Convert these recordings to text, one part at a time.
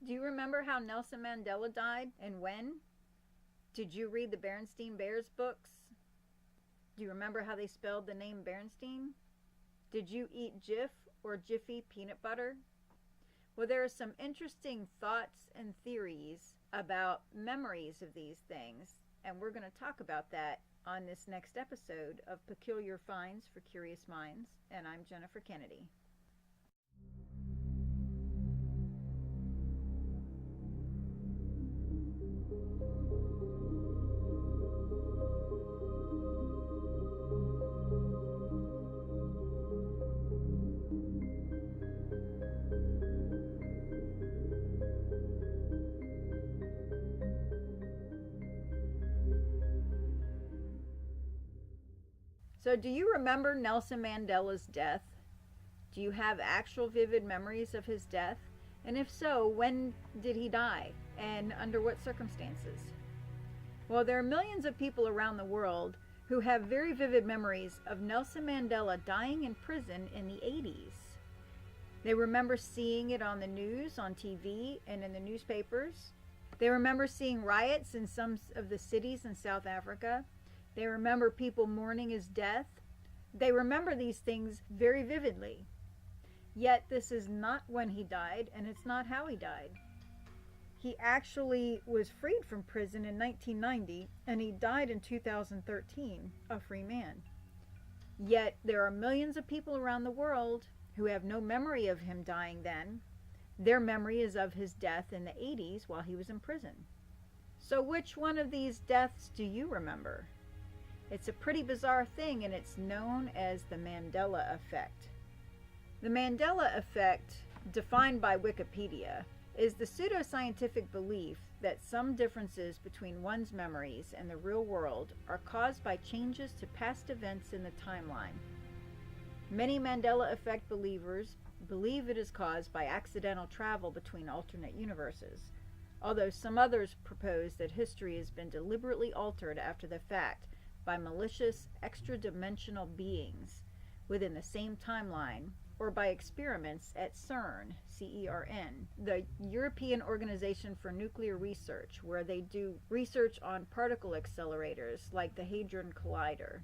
Do you remember how Nelson Mandela died and when? Did you read the Berenstain Bears books? Do you remember how they spelled the name Berenstain? Did you eat Jif or Jiffy peanut butter? Well, there are some interesting thoughts and theories about memories of these things, and we're going to talk about that on this next episode of Peculiar Finds for Curious Minds, and I'm Jennifer Kennedy. So, do you remember Nelson Mandela's death? Do you have actual vivid memories of his death? And if so, when did he die? And under what circumstances? Well, there are millions of people around the world who have very vivid memories of Nelson Mandela dying in prison in the 80s. They remember seeing it on the news, on TV, and in the newspapers. They remember seeing riots in some of the cities in South Africa. They remember people mourning his death. They remember these things very vividly. Yet this is not when he died, and it's not how he died. He actually was freed from prison in 1990, and he died in 2013, a free man. Yet there are millions of people around the world who have no memory of him dying then. Their memory is of his death in the 80s while he was in prison. So which one of these deaths do you remember? It's a pretty bizarre thing, and it's known as the Mandela Effect. The Mandela Effect, defined by Wikipedia, is the pseudoscientific belief that some differences between one's memories and the real world are caused by changes to past events in the timeline. Many Mandela Effect believers believe it is caused by accidental travel between alternate universes, although some others propose that history has been deliberately altered after the fact by malicious extra-dimensional beings within the same timeline, or by experiments at CERN, C-E-R-N, the European Organization for Nuclear Research, where they do research on particle accelerators like the Hadron Collider.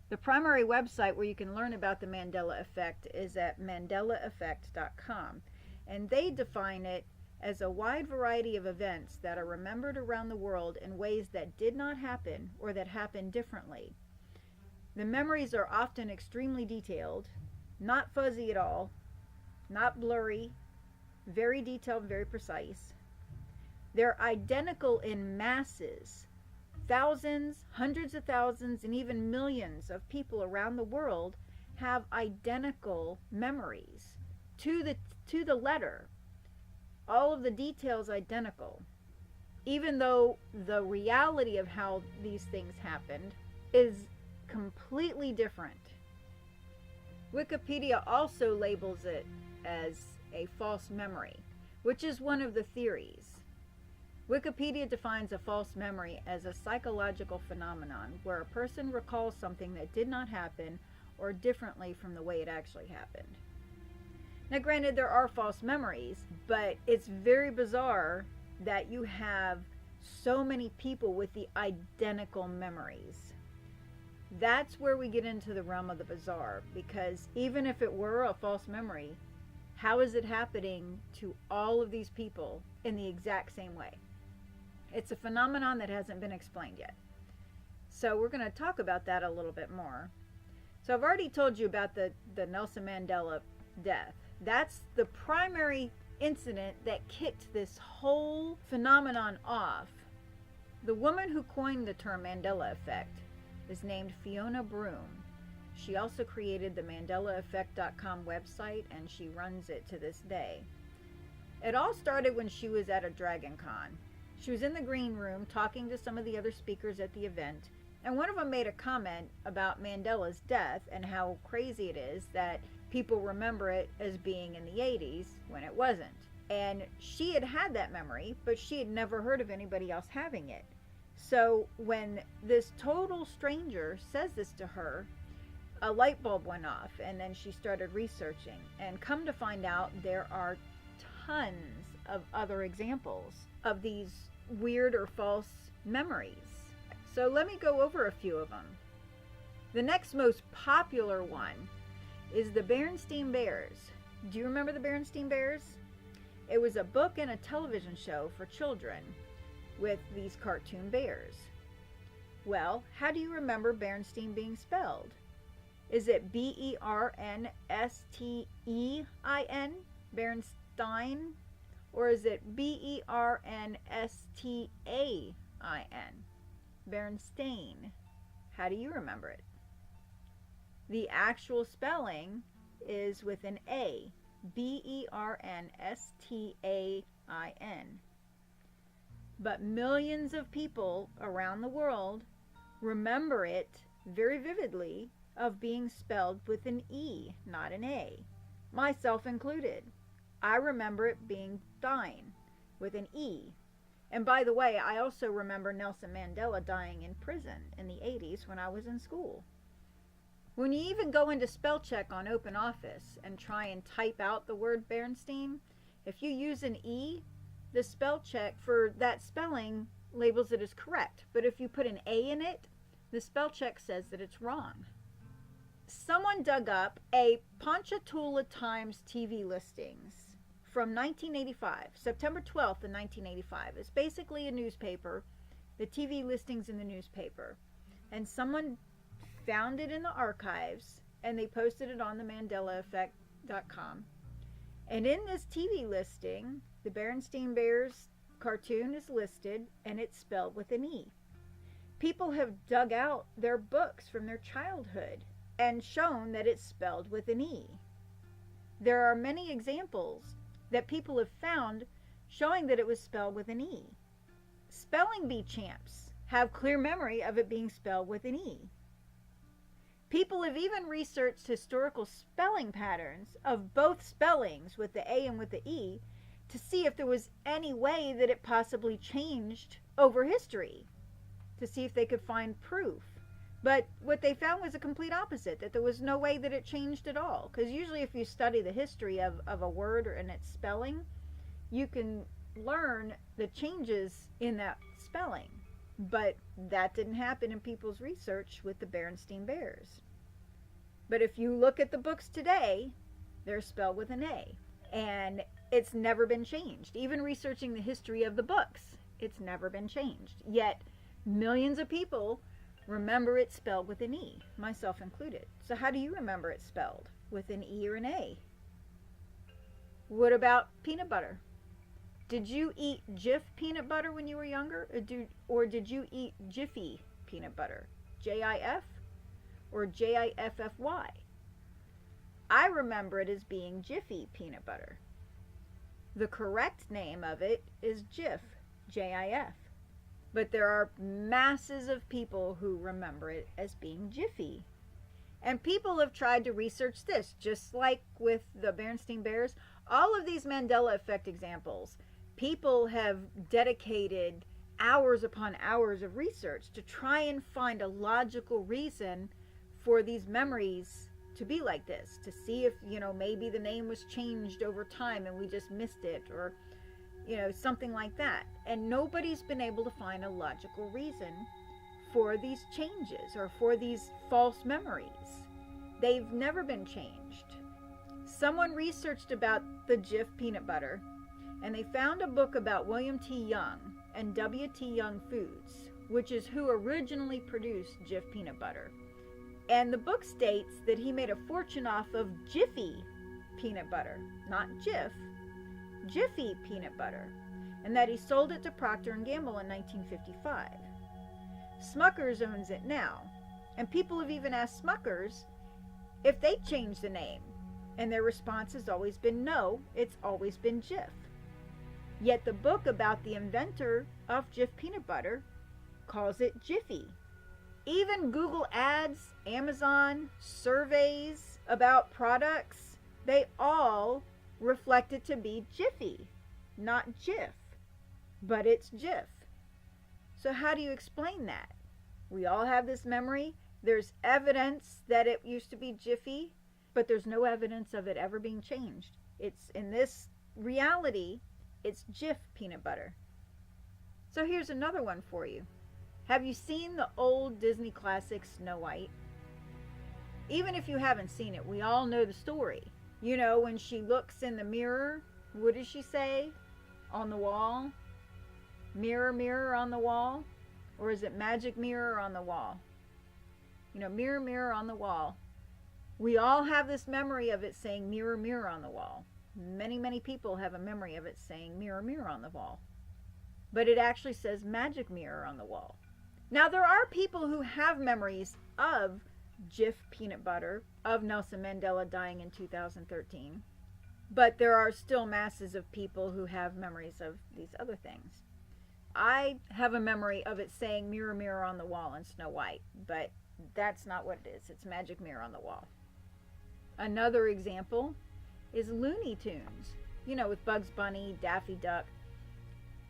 The primary website where you can learn about the Mandela Effect is at mandelaeffect.com, and they define it as a wide variety of events that are remembered around the world in ways that did not happen or that happened differently. The memories are often extremely detailed, not fuzzy at all, not blurry, very detailed, very precise. They're identical in masses. Thousands, hundreds of thousands, and even millions of people around the world have identical memories to the letter. All of the details identical, even though the reality of how these things happened is completely different. Wikipedia also labels it as a false memory, which is one of the theories. Wikipedia defines a false memory as a psychological phenomenon where a person recalls something that did not happen or differently from the way it actually happened. Now, granted, there are false memories, but it's very bizarre that you have so many people with the identical memories. That's where we get into the realm of the bizarre, because even if it were a false memory, how is it happening to all of these people in the exact same way? It's a phenomenon that hasn't been explained yet. So we're going to talk about that a little bit more. So I've already told you about the Nelson Mandela death. That's the primary incident that kicked this whole phenomenon off. The woman who coined the term Mandela Effect is named Fiona Broome. She also created the MandelaEffect.com website, and she runs it to this day. It all started when she was at a Dragon Con. She was in the green room talking to some of the other speakers at the event, and one of them made a comment about Mandela's death and how crazy it is that people remember it as being in the 80s when it wasn't. And she had had that memory, but she had never heard of anybody else having it. So when this total stranger says this to her, a light bulb went off, and then she started researching. And come to find out, there are tons of other examples of these weird or false memories. So let me go over a few of them. The next most popular one is the Berenstain Bears. Do you remember the Berenstain Bears? It was a book and a television show for children with these cartoon bears. Well, how do you remember Berenstain being spelled? Is it Bernstein, Berenstain, or is it Bernstain, Berenstain? How do you remember it? The actual spelling is with an A, Bernstain. But millions of people around the world remember it very vividly of being spelled with an E, not an A, myself included. I remember it being Dine with an E. And by the way, I also remember Nelson Mandela dying in prison in the 80s when I was in school. When you even go into spell check on OpenOffice and try and type out the word Berenstain, if you use an E, the spell check for that spelling labels it as correct. But if you put an A in it, the spell check says that it's wrong. Someone dug up a Ponchatoula Times TV listings from 1985, September 12th of 1985. It's basically a newspaper, the TV listings in the newspaper. And someone found it in the archives and they posted it on the MandelaEffect.com. And in this TV listing, the Berenstain Bears cartoon is listed and it's spelled with an E. People have dug out their books from their childhood and shown that it's spelled with an E. There are many examples that people have found showing that it was spelled with an E. Spelling bee champs have clear memory of it being spelled with an E. People have even researched historical spelling patterns of both spellings with the A and with the E to see if there was any way that it possibly changed over history, to see if they could find proof. But what they found was a complete opposite, that there was no way that it changed at all. Because usually if you study the history of a word or in its spelling, you can learn the changes in that spelling. But that didn't happen in people's research with the Berenstain Bears. But if you look at the books today, they're spelled with an A. And it's never been changed. Even researching the history of the books, it's never been changed. Yet millions of people remember it spelled with an E, myself included. So how do you remember it spelled? With an E or an A? What about peanut butter? Did you eat Jif peanut butter when you were younger? Or did you eat Jiffy peanut butter? J-I-F or J-I-F-F-Y? I remember it as being Jiffy peanut butter. The correct name of it is Jif, J-I-F. But there are masses of people who remember it as being Jiffy. And people have tried to research this, just like with the Berenstain Bears. All of these Mandela Effect examples, people have dedicated hours upon hours of research to try and find a logical reason for these memories to be like this, to see if, maybe the name was changed over time and we just missed it, or something like that. And nobody's been able to find a logical reason for these changes or for these false memories. They've never been changed. Someone researched about the Jif peanut butter and they found a book about William T. Young and W. T. Young Foods, which is who originally produced Jif peanut butter. And the book states that he made a fortune off of Jiffy peanut butter, not Jif, Jiffy peanut butter, and that he sold it to Procter & Gamble in 1955. Smucker's owns it now, and people have even asked Smucker's if they changed the name, and their response has always been no, it's always been Jif. Yet the book about the inventor of Jif peanut butter calls it Jiffy. Even Google Ads, Amazon, surveys about products, they all reflect it to be Jiffy, not Jif. But it's Jif. So how do you explain that? We all have this memory. There's evidence that it used to be Jiffy, but there's no evidence of it ever being changed. It's in this reality, it's Jif peanut butter. So here's another one for you. Have you seen the old Disney classic Snow White? Even if you haven't seen it, we all know the story. You know, when she looks in the mirror, what does she say on the wall? Mirror, mirror on the wall? Or is it magic mirror on the wall? You know, mirror, mirror on the wall. We all have this memory of it saying mirror, mirror on the wall. Many, many people have a memory of it saying mirror, mirror on the wall. But it actually says magic mirror on the wall. Now, there are people who have memories of Jif peanut butter, of Nelson Mandela dying in 2013. But there are still masses of people who have memories of these other things. I have a memory of it saying mirror, mirror on the wall in Snow White, but that's not what it is. It's magic mirror on the wall. Another example is Looney Tunes. You know, with Bugs Bunny, Daffy Duck.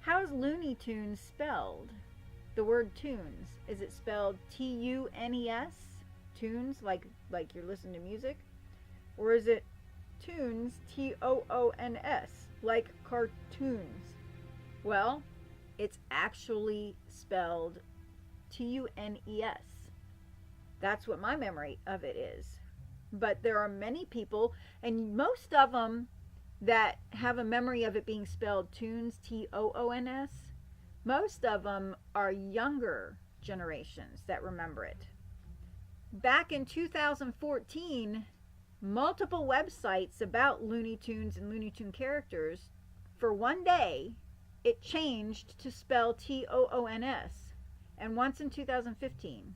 How's Looney Tunes spelled? The word tunes. Is it spelled T-U-N-E-S? Tunes, like you're listening to music? Or is it tunes, T-O-O-N-S, like cartoons? Well, it's actually spelled T-U-N-E-S. That's what my memory of it is. But there are many people, and most of them that have a memory of it being spelled tunes, T-O-O-N-S, most of them are younger generations that remember it. Back in 2014, multiple websites about Looney Tunes and Looney Tune characters, for one day, it changed to spell T-O-O-N-S. And once in 2015,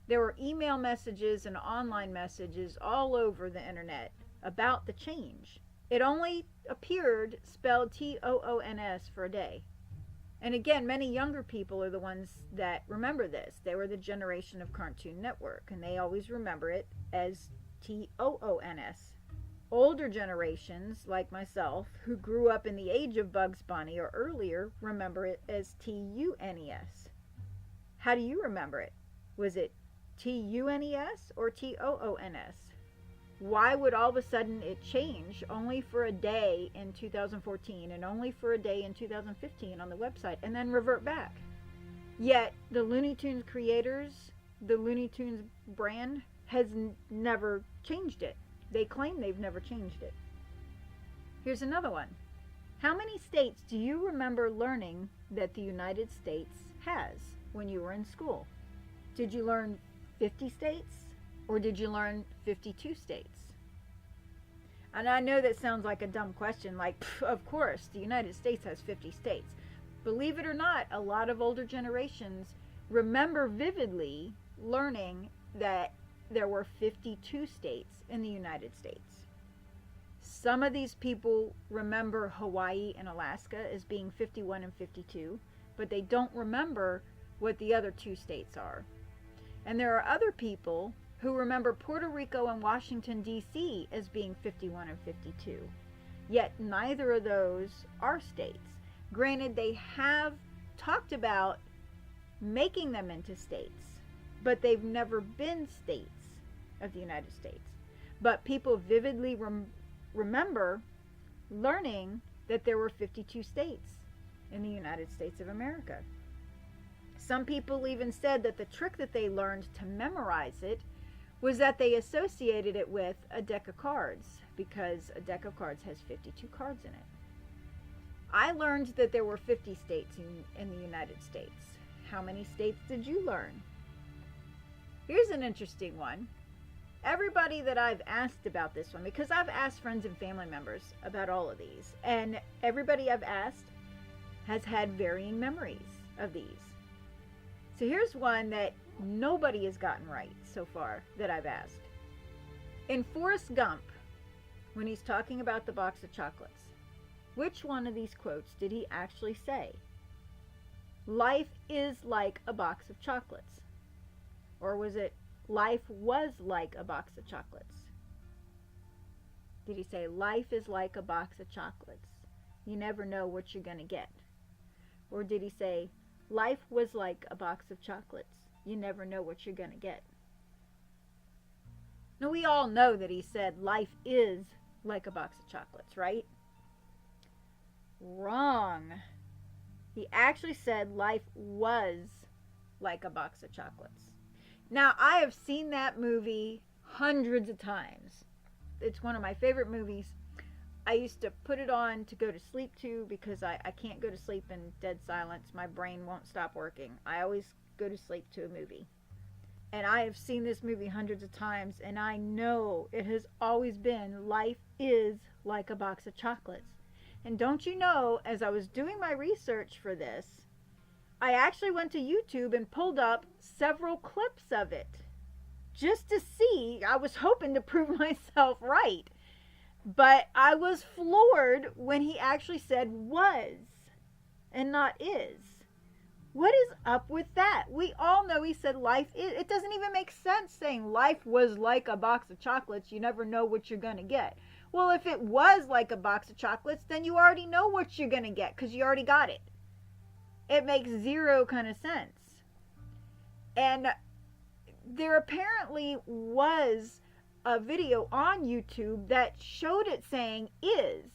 there were email messages and online messages all over the internet about the change. It only appeared spelled T-O-O-N-S for a day. And again, many younger people are the ones that remember this. They were the generation of Cartoon Network, and they always remember it as T-O-O-N-S. Older generations, like myself, who grew up in the age of Bugs Bunny or earlier, remember it as T-U-N-E-S. How do you remember it? Was it T-U-N-E-S or T-O-O-N-S? Why would all of a sudden it change only for a day in 2014 and only for a day in 2015 on the website and then revert back? Yet the Looney Tunes creators, the Looney Tunes brand, has never changed it. They claim they've never changed it. Here's another one. How many states do you remember learning that the United States has when you were in school? Did you learn 50 states? Or did you learn 52 states? And I know that sounds like a dumb question, like, of course, the United States has 50 states. Believe it or not, a lot of older generations remember vividly learning that there were 52 states in the United States. Some of these people remember Hawaii and Alaska as being 51 and 52, but they don't remember what the other two states are. And there are other people who remember Puerto Rico and Washington, D.C. as being 51 and 52. Yet neither of those are states. Granted, they have talked about making them into states, but they've never been states of the United States. But people vividly remember learning that there were 52 states in the United States of America. Some people even said that the trick that they learned to memorize it was that they associated it with a deck of cards, because a deck of cards has 52 cards in it. I learned that there were 50 states in the United States. How many states did you learn? Here's an interesting one. Everybody that I've asked about this one, because I've asked friends and family members about all of these, and everybody I've asked has had varying memories of these. So here's one that nobody has gotten right so far that I've asked. In Forrest Gump, when he's talking about the box of chocolates, which one of these quotes did he actually say? Life is like a box of chocolates. Or was it, life was like a box of chocolates? Did he say, life is like a box of chocolates? You never know what you're going to get. Or did he say, life was like a box of chocolates? You never know what you're going to get. Now, we all know that he said life is like a box of chocolates, right? Wrong. He actually said life was like a box of chocolates. Now, I have seen that movie hundreds of times. It's one of my favorite movies. I used to put it on to go to sleep to because I can't go to sleep in dead silence. My brain won't stop working. I always go to sleep to a movie. And I have seen this movie hundreds of times, and I know it has always been life is like a box of chocolates. And don't you know, as I was doing my research for this, I actually went to YouTube and pulled up several clips of it just to see. I was hoping to prove myself right. But I was floored when he actually said was and not is. What is up with that? We all know he said life is. It doesn't even make sense saying life was like a box of chocolates. You never know what you're going to get. Well, if it was like a box of chocolates, then you already know what you're going to get because you already got it. It makes zero kind of sense. And there apparently was a video on YouTube that showed it saying is.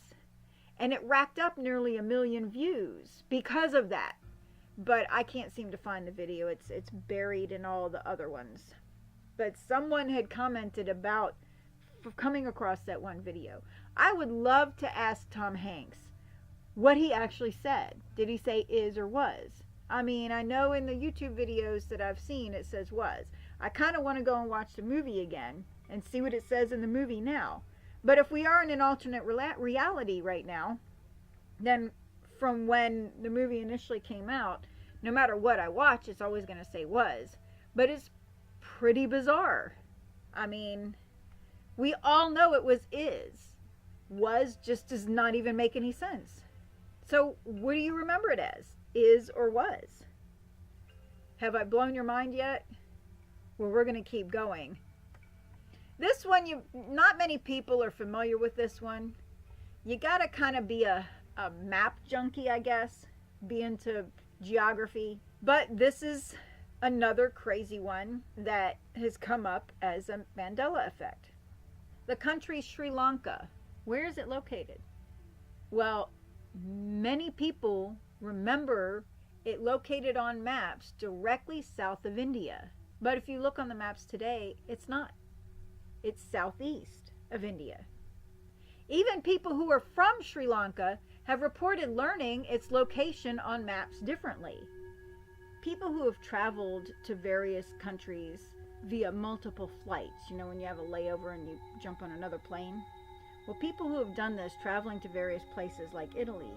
And it racked up nearly 1 million views because of that. But I can't seem to find the video. It's buried in all the other ones. But someone had commented about coming across that one video. I would love to ask Tom Hanks what he actually said. Did he say is or was? I mean, I know in the YouTube videos that I've seen it says was. I kind of want to go and watch the movie again and see what it says in the movie now. But if we are in an alternate reality right now, then from when the movie initially came out, no matter what I watch, it's always going to say was. But it's pretty bizarre. I mean, we all know it was is. Was just does not even make any sense. So what do you remember it as? Is or was? Have I blown your mind yet? Well, we're going to keep going. This one, not many people are familiar with this one. You got to kind of be a map junkie, I guess. Be into geography. But this is another crazy one that has come up as a Mandela Effect. The country Sri Lanka. Where is it located? Well, many people remember it located on maps directly south of India. But if you look on the maps today, it's not. It's southeast of India. Even people who are from Sri Lanka have reported learning its location on maps differently. People who have traveled to various countries via multiple flights, you know, when you have a layover and you jump on another plane. Well, people who have done this, traveling to various places like Italy,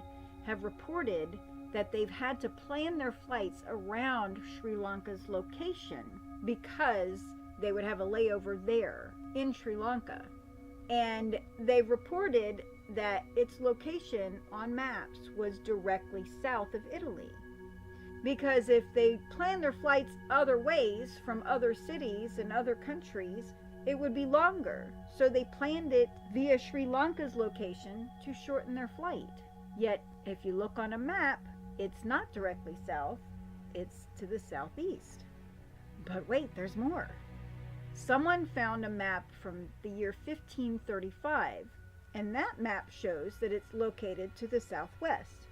have reported that they've had to plan their flights around Sri Lanka's location because they would have a layover there in Sri Lanka. And they've reported that its location on maps was directly south of Italy. Because if they planned their flights other ways from other cities and other countries, it would be longer. So they planned it via Sri Lanka's location to shorten their flight. Yet, if you look on a map, it's not directly south, it's to the southeast. But wait, there's more. Someone found a map from the year 1535, and that map shows that it's located to the southwest.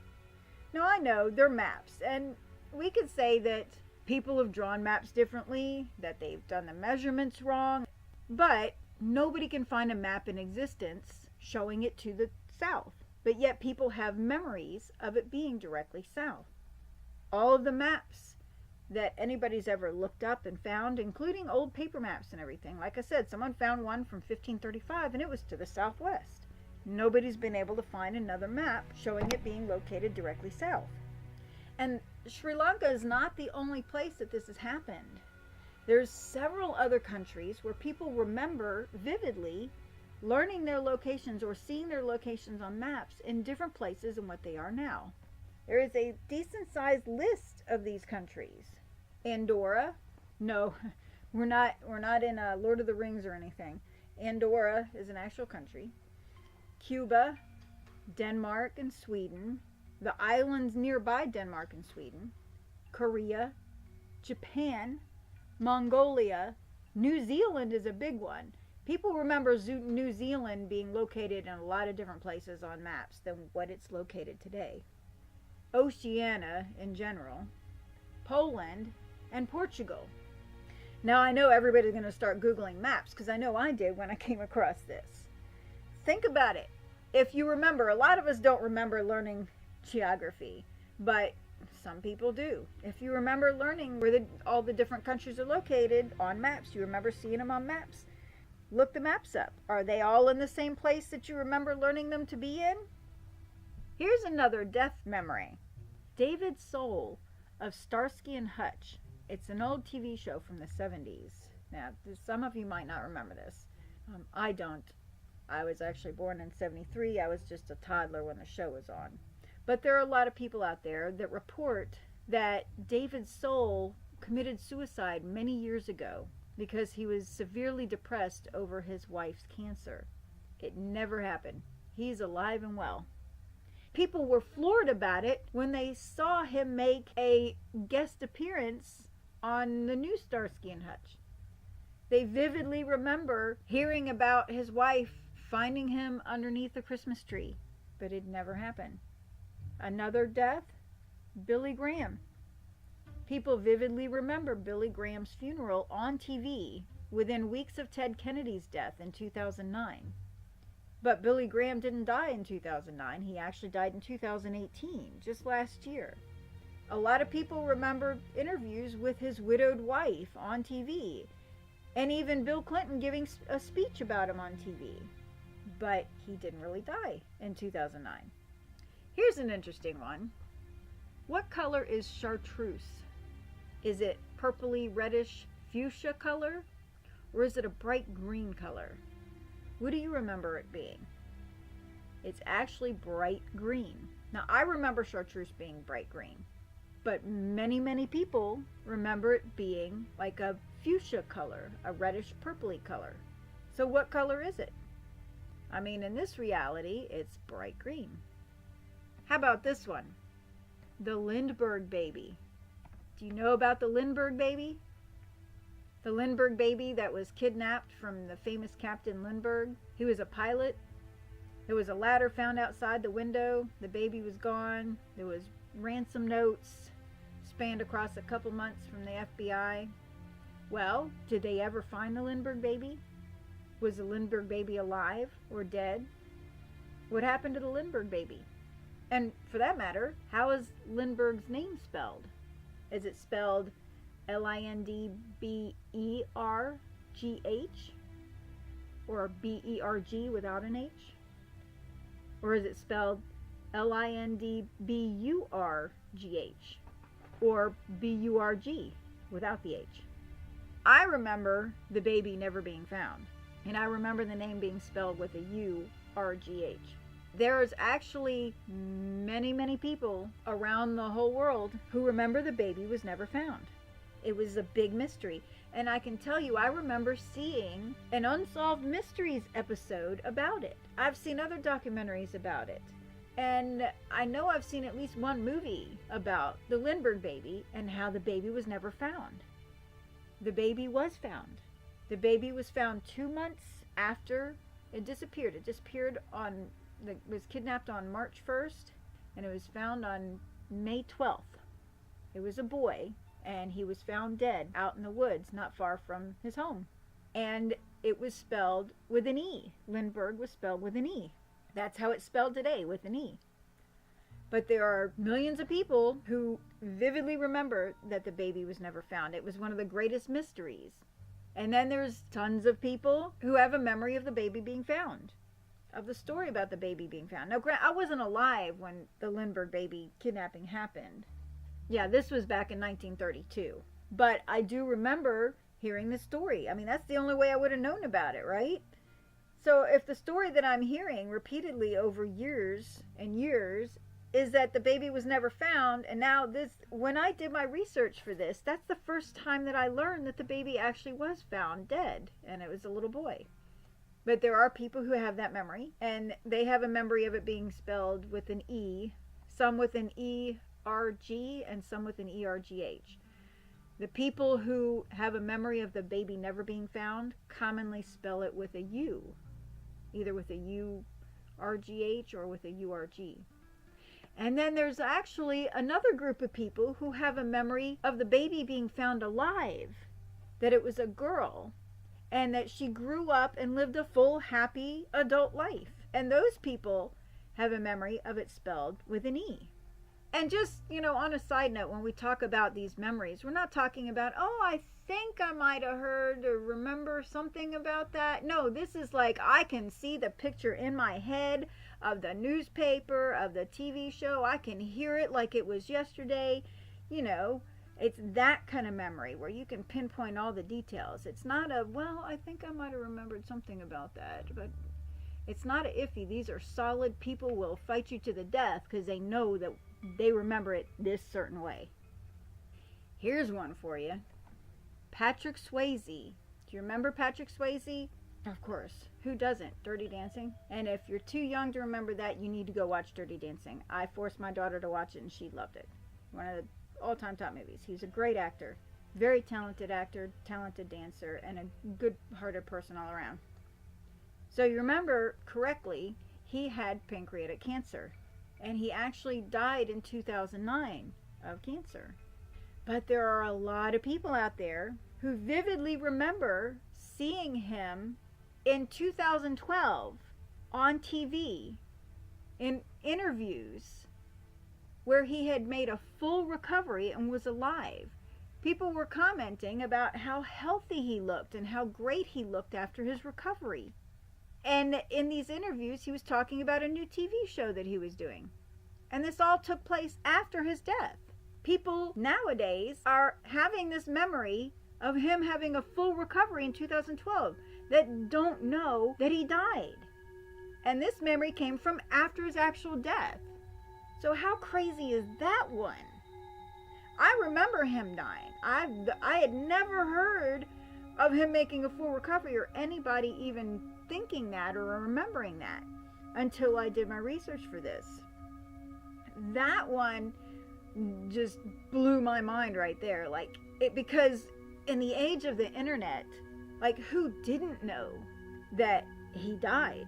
Now, I know they're maps, and we could say that people have drawn maps differently, that they've done the measurements wrong, but nobody can find a map in existence showing it to the south. But yet people have memories of it being directly south. All of the maps that anybody's ever looked up and found, including old paper maps and everything. Like I said, someone found one from 1535 and it was to the southwest. Nobody's been able to find another map showing it being located directly south. And Sri Lanka is not the only place that this has happened. There's several other countries where people remember vividly learning their locations or seeing their locations on maps in different places than what they are now. There is a decent sized list of these countries. Andorra, no, we're not in Lord of the Rings or anything. Andorra is an actual country. Cuba, Denmark and Sweden, the islands nearby Denmark and Sweden, Korea, Japan, Mongolia, New Zealand is a big one. People remember New Zealand being located in a lot of different places on maps than what it's located today. Oceania in general, Poland, and Portugal. Now I know everybody's going to start Googling maps because I know I did when I came across this. Think about it. If you remember, a lot of us don't remember learning geography, but some people do. If you remember learning where all the different countries are located on maps, you remember seeing them on maps, look the maps up. Are they all in the same place that you remember learning them to be in? Here's another death memory. David Soul of Starsky and Hutch. It's an old TV show from the 70s. Now, some of you might not remember this. I don't. I was actually born in 73. I was just a toddler when the show was on. But there are a lot of people out there that report that David Soul committed suicide many years ago because he was severely depressed over his wife's cancer. It never happened. He's alive and well. People were floored about it when they saw him make a guest appearance on the new Starsky and Hutch. They vividly remember hearing about his wife finding him underneath a Christmas tree, but it never happened. Another death, Billy Graham. People vividly remember Billy Graham's funeral on TV within weeks of Ted Kennedy's death in 2009. But Billy Graham didn't die in 2009. He actually died in 2018, just last year. A lot of people remember interviews with his widowed wife on TV, and even Bill Clinton giving a speech about him on TV. But he didn't really die in 2009. Here's an interesting one. What color is chartreuse? Is it purpley reddish fuchsia color, or is it a bright green color? What do you remember it being? It's actually bright green. Now, I remember chartreuse being bright green, but many people remember it being like a fuchsia color, a reddish purpley color. So what color is it? I mean, in this reality, it's bright green. How about this one? The Lindbergh baby. Do you know about the Lindbergh baby? The Lindbergh baby that was kidnapped from the famous Captain Lindbergh. He was a pilot. There was a ladder found outside the window. The baby was gone. There was ransom notes spanned across a couple months from the FBI. Well, did they ever find the Lindbergh baby? Was the Lindbergh baby alive or dead? What happened to the Lindbergh baby? And for that matter, how is Lindbergh's name spelled? Is it spelled Lindbergh or Berg without an H? Or is it spelled Lindburgh or Burg without the H? I remember the baby never being found, and I remember the name being spelled with a Urgh. There's actually many people around the whole world who remember the baby was never found. It was a big mystery. And I can tell you, I remember seeing an Unsolved Mysteries episode about it. I've seen other documentaries about it. And I know I've seen at least one movie about the Lindbergh baby and how the baby was never found. The baby was found. The baby was found 2 months after it disappeared. It disappeared was kidnapped on March 1st, and it was found on May 12th. It was a boy, and he was found dead out in the woods not far from his home. And it was spelled with an E. Lindbergh was spelled with an E. That's how it's spelled today, with an E. But there are millions of people who vividly remember that the baby was never found. It was one of the greatest mysteries. And then there's tons of people who have a memory of the baby being found, of the story about the baby being found. Now, I wasn't alive when the Lindbergh baby kidnapping happened. Yeah, this was back in 1932. But I do remember hearing the story. I mean, that's the only way I would have known about it, right? So if the story that I'm hearing repeatedly over years and years is that the baby was never found, and now when I did my research for this, that's the first time that I learned that the baby actually was found dead, and it was a little boy. But there are people who have that memory, and they have a memory of it being spelled with an E, some with an ERG and some with an ERGH. The people who have a memory of the baby never being found commonly spell it with a U, either with a URGH or with a URG. And then there's actually another group of people who have a memory of the baby being found alive, that it was a girl, and that she grew up and lived a full, happy adult life. And those people have a memory of it spelled with an E. And just, on a side note, when we talk about these memories, we're not talking about, oh, I think I might have heard or remember something about that. No, this is like I can see the picture in my head of the newspaper, of the TV show. I can hear it like it was yesterday. It's that kind of memory where you can pinpoint all the details. It's not a, well, I think I might have remembered something about that, but it's not a iffy. These are solid. People will fight you to the death because they know that they remember it this certain way. Here's one for you. Patrick Swayze. Do you remember Patrick Swayze? Of course. Who doesn't? Dirty Dancing. And if you're too young to remember that, you need to go watch Dirty Dancing. I forced my daughter to watch it and she loved it. One of the all-time top movies. He's a great actor. Very talented actor, talented dancer, and a good-hearted person all around. So you remember correctly, he had pancreatic cancer. And he actually died in 2009 of cancer. But there are a lot of people out there who vividly remember seeing him in 2012 on TV in interviews where he had made a full recovery and was alive. People were commenting about how healthy he looked and how great he looked after his recovery. And in these interviews, he was talking about a new TV show that he was doing. And this all took place after his death. People nowadays are having this memory of him having a full recovery in 2012 that don't know that he died. And this memory came from after his actual death. So how crazy is that one? I remember him dying. I had never heard of him making a full recovery or anybody even thinking that or remembering that until I did my research for this. That one just blew my mind right there. Because in the age of the internet, who didn't know that he died?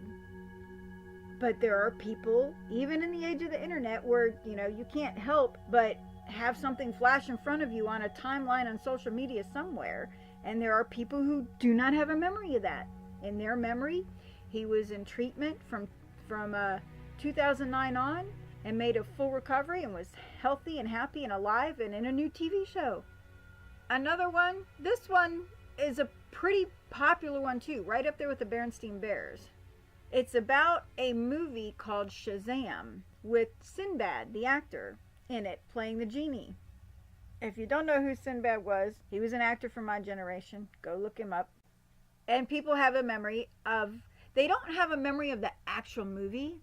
But there are people, even in the age of the internet, where, you can't help but have something flash in front of you on a timeline on social media somewhere. And there are people who do not have a memory of that. In their memory, he was in treatment from 2009 on and made a full recovery and was healthy and happy and alive and in a new TV show. Another one, this one is a pretty popular one too, right up there with the Berenstain Bears. It's about a movie called Shazam with Sinbad, the actor, in it, playing the genie. If you don't know who Sinbad was, he was an actor from my generation. Go look him up. And people have a memory of, they don't have a memory of the actual movie.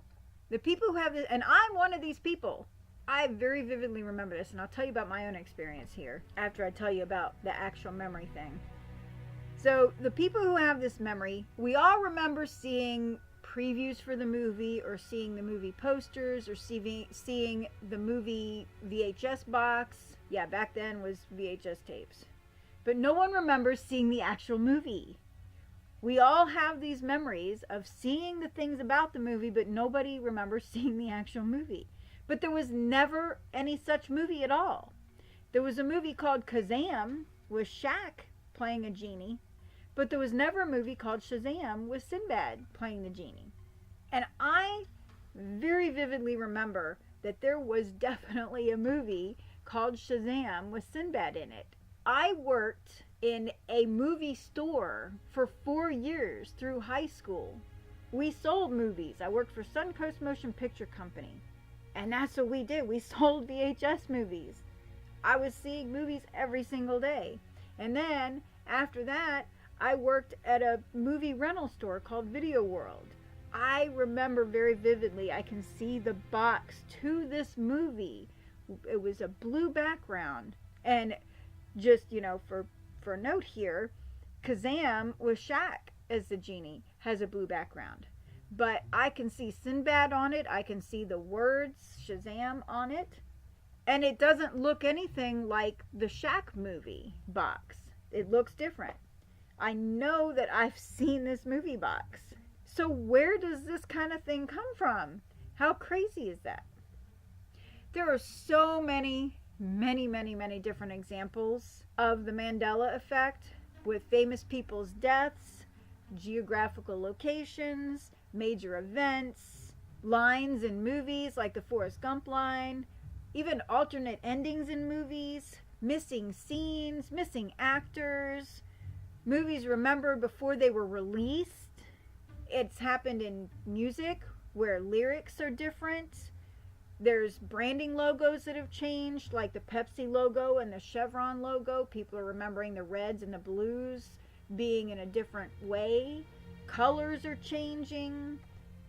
The people who have this, and I'm one of these people. I very vividly remember this, and I'll tell you about my own experience here after I tell you about the actual memory thing. So the people who have this memory, we all remember seeing previews for the movie or seeing the movie posters or seeing the movie VHS box. Yeah, back then was VHS tapes. But no one remembers seeing the actual movie. We all have these memories of seeing the things about the movie, but nobody remembers seeing the actual movie. But there was never any such movie at all. There was a movie called Kazam with Shaq playing a genie, but there was never a movie called Shazam with Sinbad playing the genie. And I very vividly remember that there was definitely a movie called Shazam with Sinbad in it. I worked in a movie store for 4 years through high school. We sold movies. I worked for Suncoast Motion Picture Company. And that's what we did. We sold VHS movies. I was seeing movies every single day. And then after that, I worked at a movie rental store called Video World. I remember very vividly, I can see the box to this movie. It was a blue background. And just, for a note here, Kazam with Shaq as the genie has a blue background. But I can see Sinbad on it. I can see the words Shazam on it. And it doesn't look anything like the Shaq movie box. It looks different. I know that I've seen this movie box. So where does this kind of thing come from? How crazy is that? There are so many different examples of the Mandela effect, with famous people's deaths, geographical locations, major events, lines in movies like the Forrest Gump line, even alternate endings in movies, missing scenes, missing actors, movies remembered before they were released. It's happened in music where lyrics are different. There's branding logos that have changed, like the Pepsi logo and the Chevron logo. People are remembering the reds and the blues being in a different way. Colors are changing.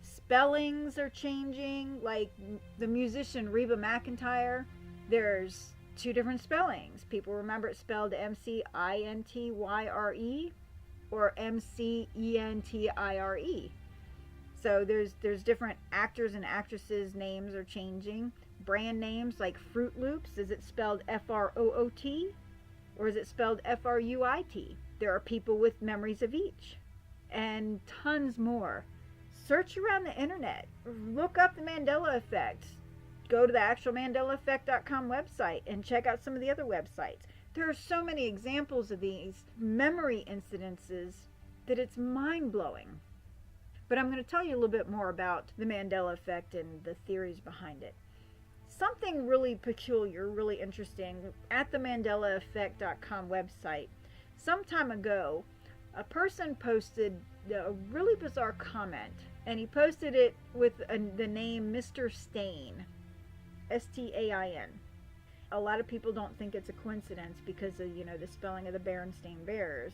Spellings are changing. Like the musician Reba McEntire, there's two different spellings. People remember it spelled Mcintyre or Mcentire. So there's different actors and actresses' names are changing. Brand names like Fruit Loops, is it spelled Froot or is it spelled Fruit? There are people with memories of each, and tons more. Search around the internet. Look up the Mandela Effect. Go to the actual MandelaEffect.com website and check out some of the other websites. There are so many examples of these memory incidences that it's mind-blowing. But I'm going to tell you a little bit more about the Mandela Effect and the theories behind it. Something really peculiar, really interesting, at the MandelaEffect.com website, some time ago, a person posted a really bizarre comment, and he posted it with the name Mr. Stain, Stain. A lot of people don't think it's a coincidence because of, the spelling of the Berenstain Bears.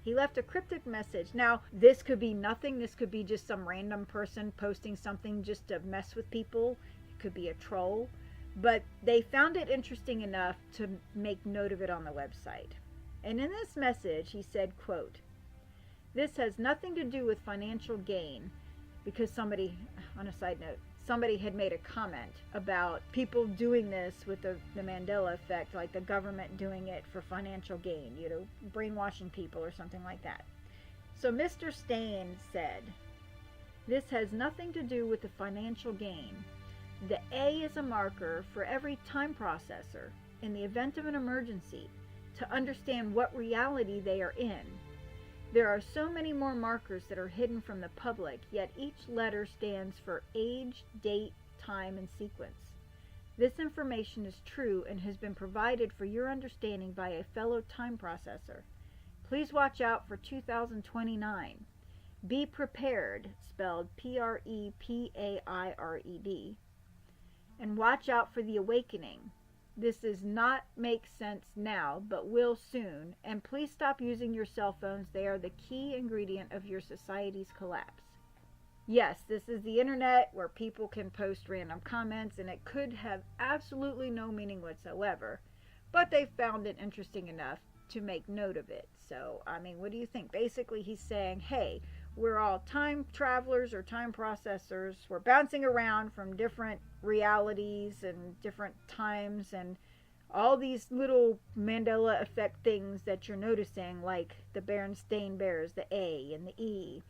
He left a cryptic message. Now, this could be nothing. This could be just some random person posting something just to mess with people. It could be a troll. But they found it interesting enough to make note of it on the website. And in this message, he said, quote, "This has nothing to do with financial gain," because somebody, on a side note, somebody had made a comment about people doing this with the Mandela effect, like the government doing it for financial gain, brainwashing people or something like that. So Mr. Stain said, "This has nothing to do with the financial gain. The A is a marker for every time processor in the event of an emergency to understand what reality they are in. There are so many more markers that are hidden from the public, yet each letter stands for age, date, time, and sequence. This information is true and has been provided for your understanding by a fellow time processor. Please watch out for 2029. Be prepared," spelled Prepared, "and watch out for the awakening. This does not make sense now, but will soon. And please stop using your cell phones. They are the key ingredient of your society's collapse." Yes, this is the internet where people can post random comments, and it could have absolutely no meaning whatsoever. But they found it interesting enough to make note of it. So, what do you think? Basically, he's saying, hey, we're all time travelers or time processors. We're bouncing around from different realities and different times, and all these little Mandela effect things that you're noticing, like the Berenstain Bears, the A and the E,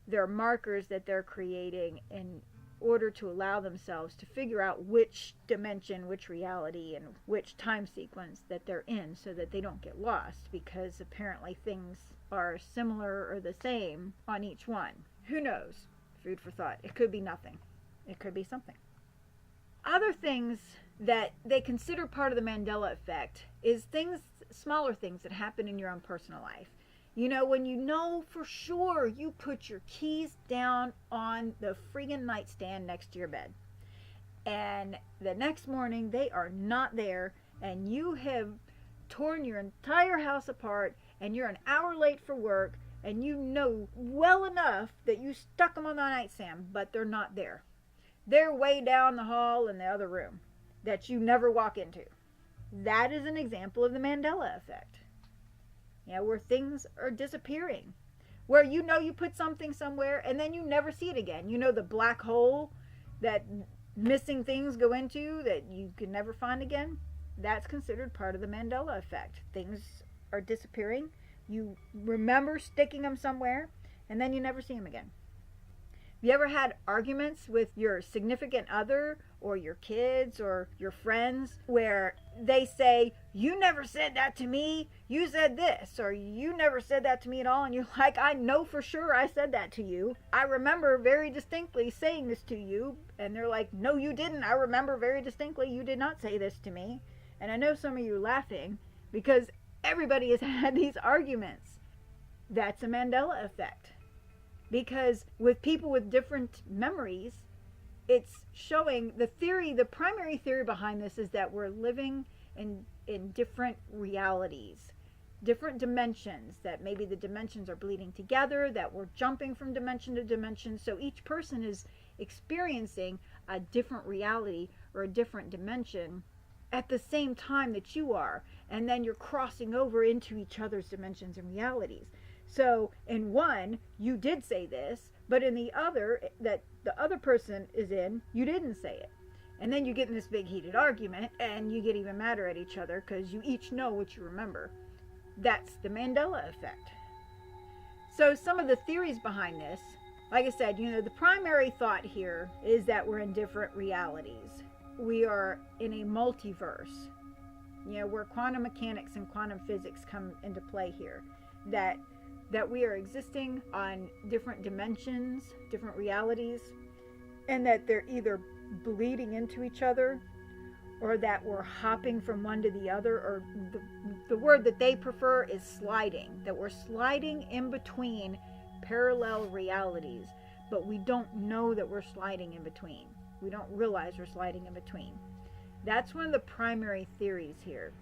they're markers that they're creating in order to allow themselves to figure out which dimension, which reality, and which time sequence that they're in, so that they don't get lost, because apparently things are similar or the same on each one. Who knows? Food for thought. It could be nothing. It could be something. Other things that they consider part of the Mandela effect is things, smaller things that happen in your own personal life. When you know for sure you put your keys down on the friggin' nightstand next to your bed, and the next morning they are not there, and you have torn your entire house apart, and you're an hour late for work, and you know well enough that you stuck them on the nightstand, but they're not there. They're way down the hall in the other room that you never walk into. That is an example of the Mandela effect. Where things are disappearing. Where you put something somewhere and then you never see it again. The black hole that missing things go into that you can never find again, that's considered part of the Mandela effect. Things are disappearing. You remember sticking them somewhere, and then you never see them again. Have you ever had arguments with your significant other or your kids or your friends where they say, you never said that to me, you said this, or you never said that to me at all, and you're like, I know for sure I said that to you. I remember very distinctly saying this to you. And they're like, no, you didn't. I remember very distinctly you did not say this to me. And I know some of you are laughing because everybody has had these arguments. That's a Mandela effect. Because with people with different memories, it's showing the theory, the primary theory behind this is that we're living in different realities, different dimensions, that maybe the dimensions are bleeding together, that we're jumping from dimension to dimension. So each person is experiencing a different reality or a different dimension at the same time that you are. And then you're crossing over into each other's dimensions and realities. So in one, you did say this, but in the other, that the other person is in, you didn't say it. And then you get in this big heated argument and you get even madder at each other because you each know what you remember. That's the Mandela effect. So some of the theories behind this, like I said, the primary thought here is that we're in different realities. We are in a multiverse, where quantum mechanics and quantum physics come into play here. That we are existing on different dimensions, different realities, and that they're either bleeding into each other or that we're hopping from one to the other, or the word that they prefer is sliding, that we're sliding in between parallel realities, but we don't know that we're sliding in between. We don't realize we're sliding in between. That's one of the primary theories here.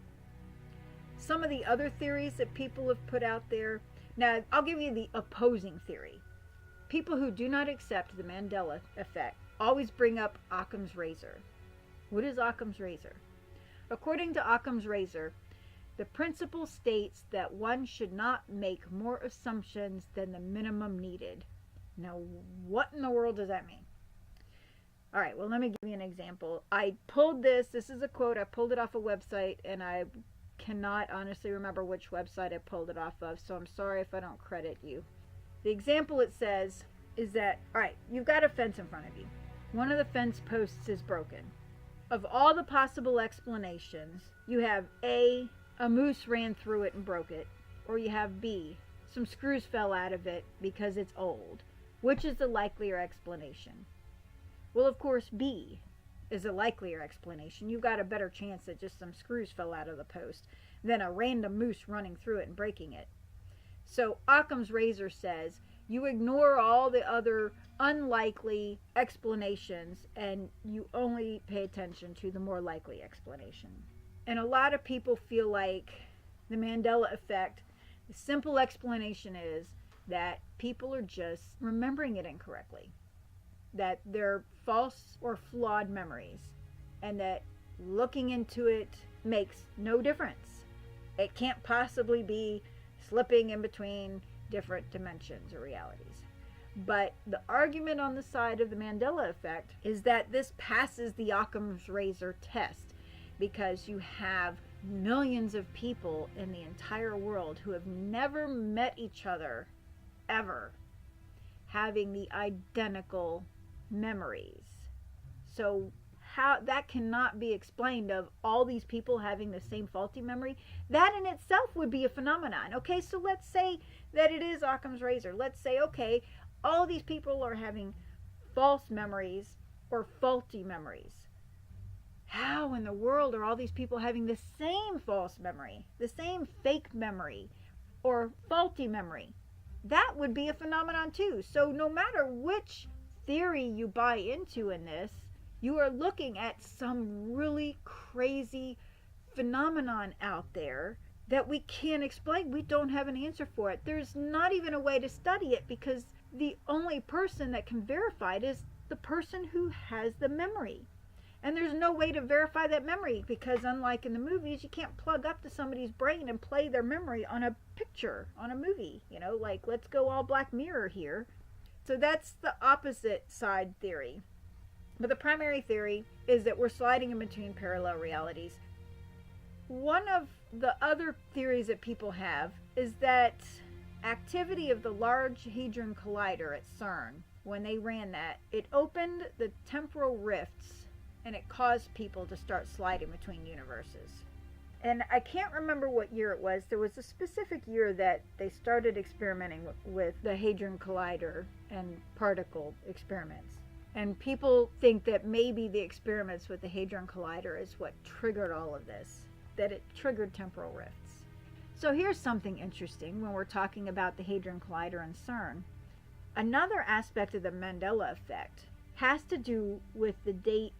Some of the other theories that people have put out there, now I'll give you the opposing theory. People who do not accept the Mandela effect always bring up Occam's razor. What is Occam's razor? According to Occam's razor, the principle states that one should not make more assumptions than the minimum needed. Now, what in the world does that mean? All right, well, let me give you an example. I pulled this is a quote, I pulled it off a website, and I cannot honestly remember which website I pulled it off of, so I'm sorry if I don't credit you. The example it says is that, all right, you've got a fence in front of you. One of the fence posts is broken. Of all the possible explanations, you have A, a moose ran through it and broke it, or you have B, some screws fell out of it because it's old. Which is the likelier explanation? Well, of course, B is a likelier explanation. You've got a better chance that just some screws fell out of the post than a random moose running through it and breaking it. So Occam's razor says you ignore all the other unlikely explanations and you only pay attention to the more likely explanation. And a lot of people feel like the Mandela effect, the simple explanation is that people are just remembering it incorrectly, that they're false or flawed memories, and that looking into it makes no difference. It can't possibly be slipping in between different dimensions or realities. But the argument on the side of the Mandela effect is that this passes the Occam's razor test, because you have millions of people in the entire world who have never met each other ever having the identical memories. So how that cannot be explained, of all these people having the same faulty memory. That in itself would be a phenomenon. Okay, so let's say that it is Occam's razor. Let's say, okay, all these people are having false memories or faulty memories. How in the world are all these people having the same false memory, the same fake memory or faulty memory? That would be a phenomenon too. So no matter which theory you buy into in this, you are looking at some really crazy phenomenon out there that we can't explain. We don't have an answer for it. There's not even a way to study it, because the only person that can verify it is the person who has the memory. And there's no way to verify that memory, because unlike in the movies, you can't plug up to somebody's brain and play their memory on a picture, on a movie. Like, let's go all Black Mirror here. So that's the opposite side theory. But the primary theory is that we're sliding in between parallel realities. One of the other theories that people have is that activity of the Large Hadron Collider at CERN, when they ran that, it opened the temporal rifts and it caused people to start sliding between universes. And I can't remember what year it was. There was a specific year that they started experimenting with the Hadron Collider and particle experiments. And people think that maybe the experiments with the Hadron Collider is what triggered all of this, that it triggered temporal rifts. So here's something interesting when we're talking about the Hadron Collider and CERN. Another aspect of the Mandela Effect has to do with the dates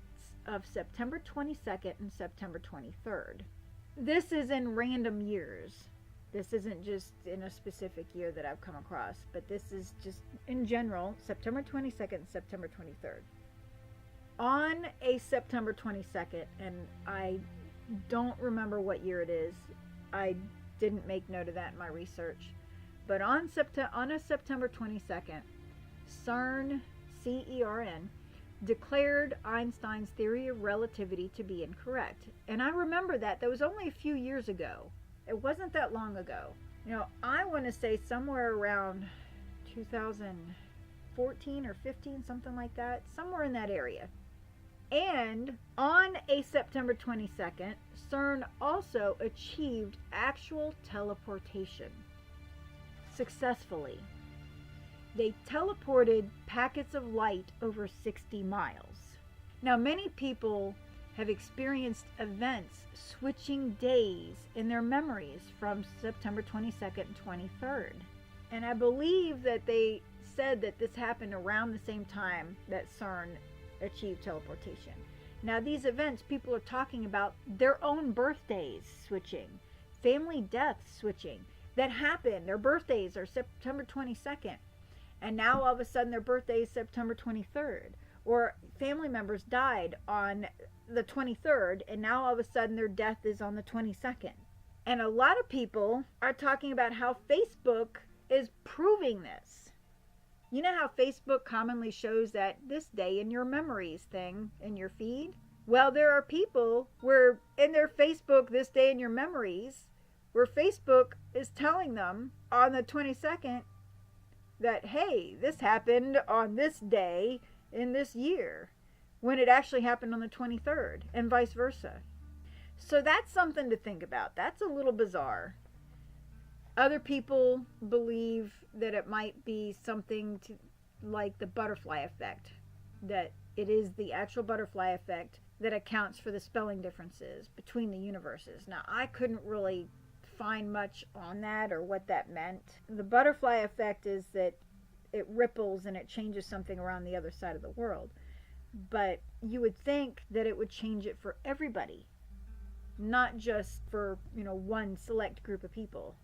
of September 22nd and September 23rd. This is in random years. This isn't just in a specific year that I've come across, but this is just in general, September 22nd, September 23rd. On a September 22nd, and I don't remember what year it is, I didn't make note of that in my research, but on a September 22nd, CERN, CERN, declared Einstein's theory of relativity to be incorrect. And I remember that was only a few years ago. It wasn't that long ago. I want to say somewhere around 2014 or 15, something like that, somewhere in that area. And on a September 22nd, CERN also achieved actual teleportation successfully. They teleported packets of light over 60 miles. Now, many people have experienced events switching days in their memories from September 22nd and 23rd. And I believe that they said that this happened around the same time that CERN achieved teleportation. Now, these events, people are talking about their own birthdays switching, family deaths switching, that happened. Their birthdays are September 22nd. And now all of a sudden their birthday is September 23rd. Or family members died on the 23rd, and now all of a sudden their death is on the 22nd. And a lot of people are talking about how Facebook is proving this. You know how Facebook commonly shows that this day in your memories thing in your feed? Well, there are people where in their Facebook this day in your memories, where Facebook is telling them on the 22nd that, hey, this happened on this day in this year, when it actually happened on the 23rd, and vice versa. So that's something to think about. That's a little bizarre. Other people believe that it might be something like the butterfly effect, that it is the actual butterfly effect that accounts for the spelling differences between the universes. Now, I couldn't really find much on that or what that meant. The butterfly effect is that it ripples and it changes something around the other side of the world. But you would think that it would change it for everybody, not just for, one select group of people.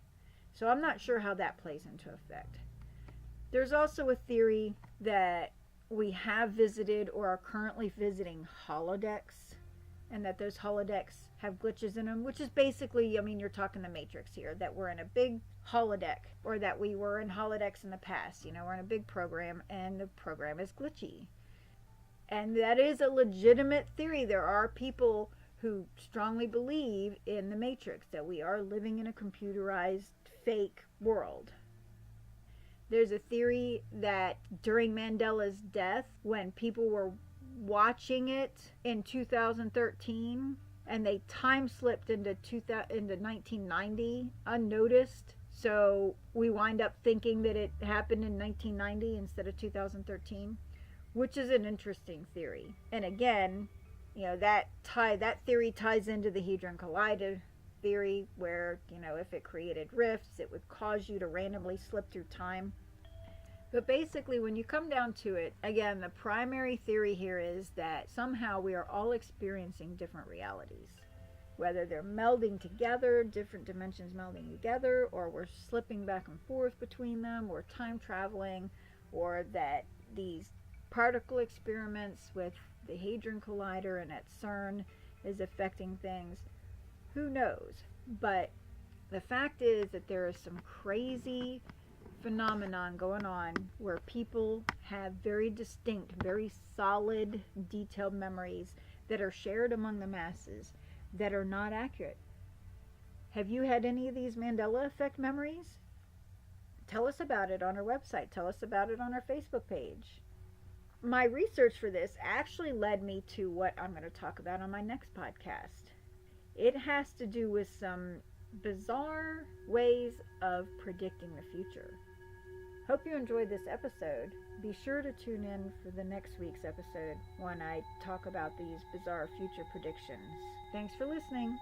So I'm not sure how that plays into effect. There's also a theory that we have visited or are currently visiting holodecks, and that those holodecks have glitches in them, which is basically, you're talking the Matrix here, that we're in a big holodeck, or that we were in holodecks in the past. We're in a big program and the program is glitchy. And that is a legitimate theory. There are people who strongly believe in the Matrix, that we are living in a computerized fake world. There's a theory that during Mandela's death, when people were watching it in 2013 and they time slipped into 1990 unnoticed, so we wind up thinking that it happened in 1990 instead of 2013, which is an interesting theory. And again, that theory ties into the Hadron Collider theory, where if it created rifts, it would cause you to randomly slip through time. But basically, when you come down to it, again, the primary theory here is that somehow we are all experiencing different realities. Whether they're melding together, different dimensions melding together, or we're slipping back and forth between them, or time traveling, or that these particle experiments with the Hadron Collider and at CERN is affecting things. Who knows? But the fact is that there is some crazy phenomenon going on where people have very distinct, very solid, detailed memories that are shared among the masses that are not accurate. Have you had any of these Mandela Effect memories? Tell us about it on our website. Tell us about it on our Facebook page. My research for this actually led me to what I'm going to talk about on my next podcast. It has to do with some bizarre ways of predicting the future. Hope you enjoyed this episode. Be sure to tune in for the next week's episode when I talk about these bizarre future predictions. Thanks for listening.